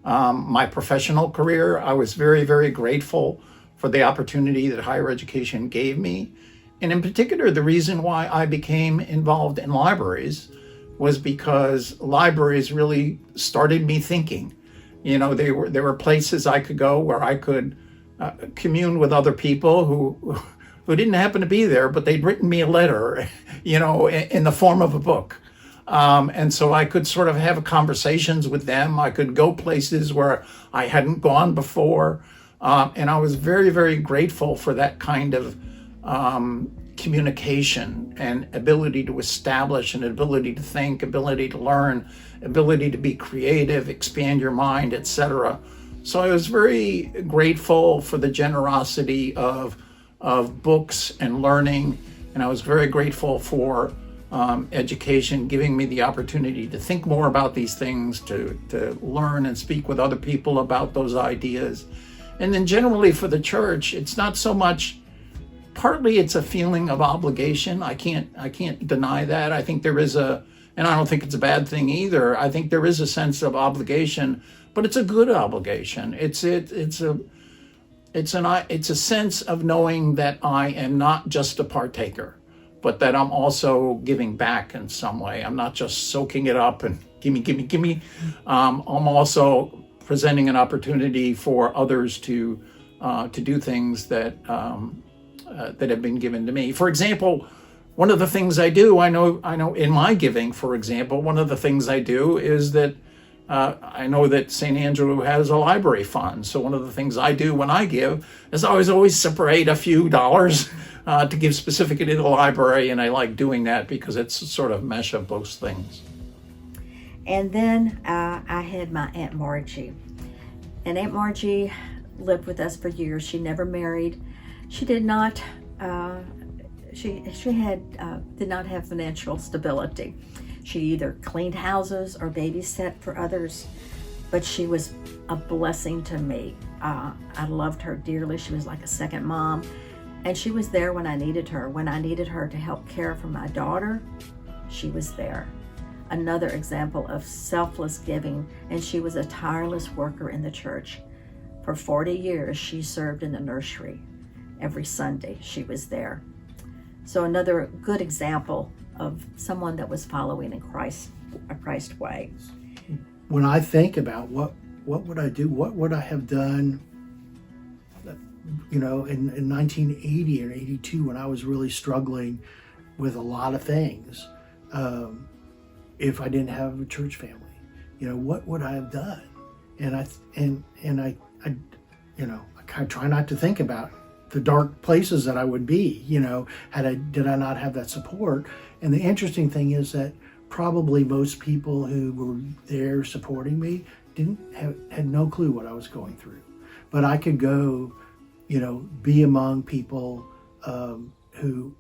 my professional career. I was very, very grateful for the opportunity that higher education gave me. And in particular, the reason why I became involved in libraries was because libraries really started me thinking. There were places I could go where I could commune with other people who didn't happen to be there, but they'd written me a letter, in the form of a book. And so I could sort of have conversations with them. I could go places where I hadn't gone before. And I was very, very grateful for that kind of communication and ability to establish, and ability to think, ability to learn, ability to be creative, expand your mind, etc. So I was very grateful for the generosity of books and learning, and I was very grateful for education giving me the opportunity to think more about these things, to learn and speak with other people about those ideas. And then generally for the church, it's not so much, partly it's a feeling of obligation. I can't deny that. I think there is and I don't think it's a bad thing either. I think there is a sense of obligation, but it's a good obligation. It's a sense of knowing that I am not just a partaker, but that I'm also giving back in some way. I'm not just soaking it up and gimme. I'm also presenting an opportunity for others to do things that have been given to me. For example, one of the things I do, I know in my giving, for example, one of the things I do is that I know that St. Andrew has a library fund. So one of the things I do when I give is I always separate a few dollars to give specifically to the library. And I like doing that because it's a sort of mesh of both things. And then I had my Aunt Margie. And Aunt Margie lived with us for years. She never married. She did not, she did not have financial stability. She either cleaned houses or babysat for others, but she was a blessing to me. I loved her dearly. She was like a second mom, and she was there when I needed her. When I needed her to help care for my daughter, she was there. Another example of selfless giving, and she was a tireless worker in the church. For 40 years, she served in the nursery. Every Sunday, she was there. So another good example of someone that was following in a Christ way. When I think about what would I do, what would I have done, in 1980 and 82 when I was really struggling with a lot of things, if I didn't have a church family, what would I have done? And I try not to think about the dark places that I would be, did I not have that support. And the interesting thing is that probably most people who were there supporting me had no clue what I was going through. But I could go, be among people who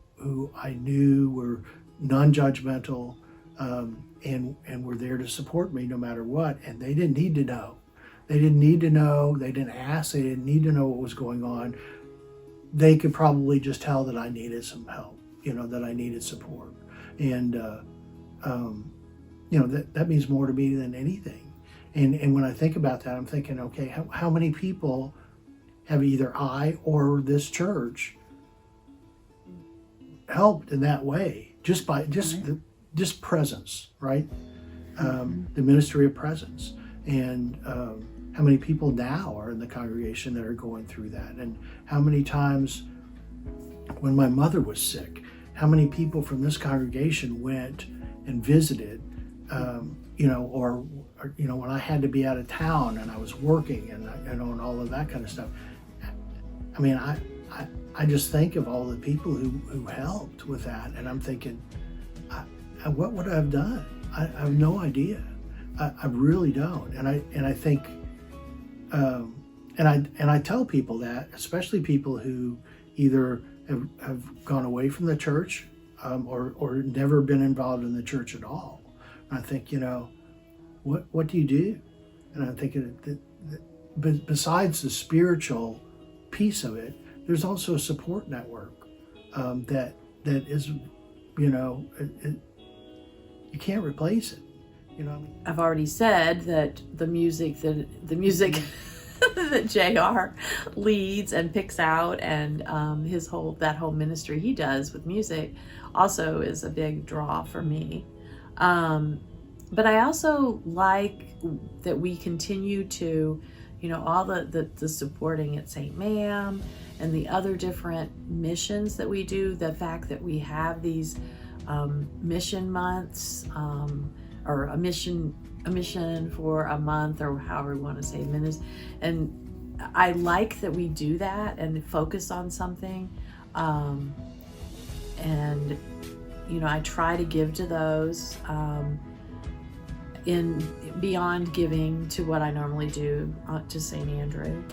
I knew were non-judgmental and were there to support me no matter what. And they didn't need to know. They didn't need to know. They didn't ask. They didn't need to know what was going on. They could probably just tell that I needed some help, that I needed support. And, that means more to me than anything. And when I think about that, I'm thinking, okay, how many people have either I or this church helped in that way, just by just presence, right? The ministry of presence. And how many people now are in the congregation that are going through that? And how many times when my mother was sick, how many people from this congregation went and visited, or when I had to be out of town and I was working and all of that kind of stuff. I mean, I just think of all the people who helped with that, and I'm thinking, what would I have done? I have no idea. I really don't. And I think, and I tell people that, especially people who either have gone away from the church or never been involved in the church at all. And I think, what do you do? And I'm thinking that besides the spiritual piece of it, there's also a support network that is, you can't replace it. I've already said that the music that JR leads and picks out, and that whole ministry he does with music also is a big draw for me. But I also like that we continue to, all the supporting at St. Mam and the other different missions that we do. The fact that we have these mission months, or a mission for a month, or however we want to say minutes. And I like that we do that and focus on something. And I try to give to those, in beyond giving to what I normally do to St. Andrew.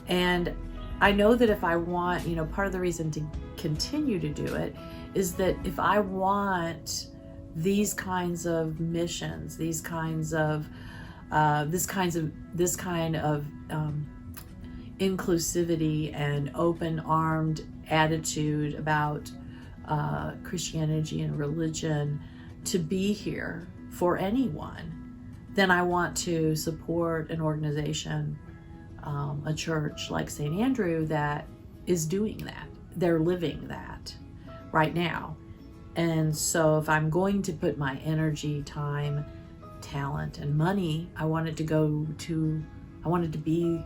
And I know that if I want, part of the reason to continue to do it is that if I want these kinds of missions, this kind of inclusivity and open-armed attitude about Christianity and religion to be here for anyone, then I want to support an organization, a church like St. Andrew that is doing that. They're living that right now. And so if I'm going to put my energy, time, talent, and money, I want it to be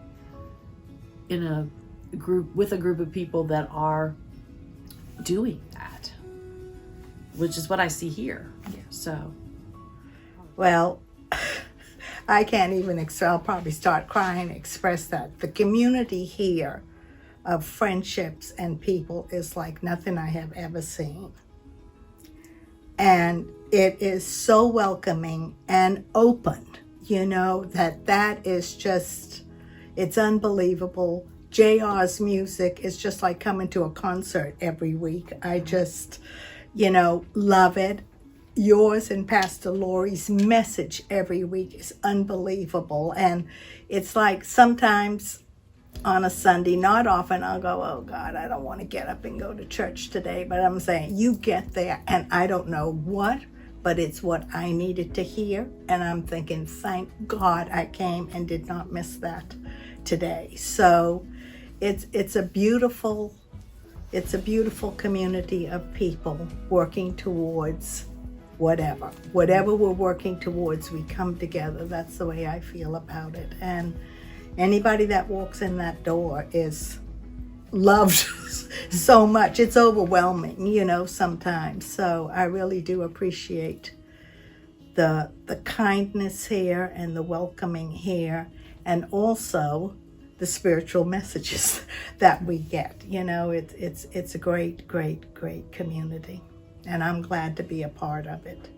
in a group, with a group of people that are doing that, which is what I see here. So. Well, I can't even, I'll probably start crying to express that. The community here of friendships and people is like nothing I have ever seen. And it is so welcoming and open, that is just, it's unbelievable. JR's music is just like coming to a concert every week. I just, love it. Yours and Pastor Lori's message every week is unbelievable. And it's like sometimes on a Sunday, not often, I'll go, oh God, I don't want to get up and go to church today. But I'm saying, you get there and I don't know what, but it's what I needed to hear. And I'm thinking, thank God I came and did not miss that today. So it's a beautiful community of people working towards whatever we're working towards, we come together. That's the way I feel about it. And anybody that walks in that door is loved so much. It's overwhelming, sometimes. So I really do appreciate the kindness here and the welcoming here, and also the spiritual messages that we get. It's a great, great, great community. And I'm glad to be a part of it.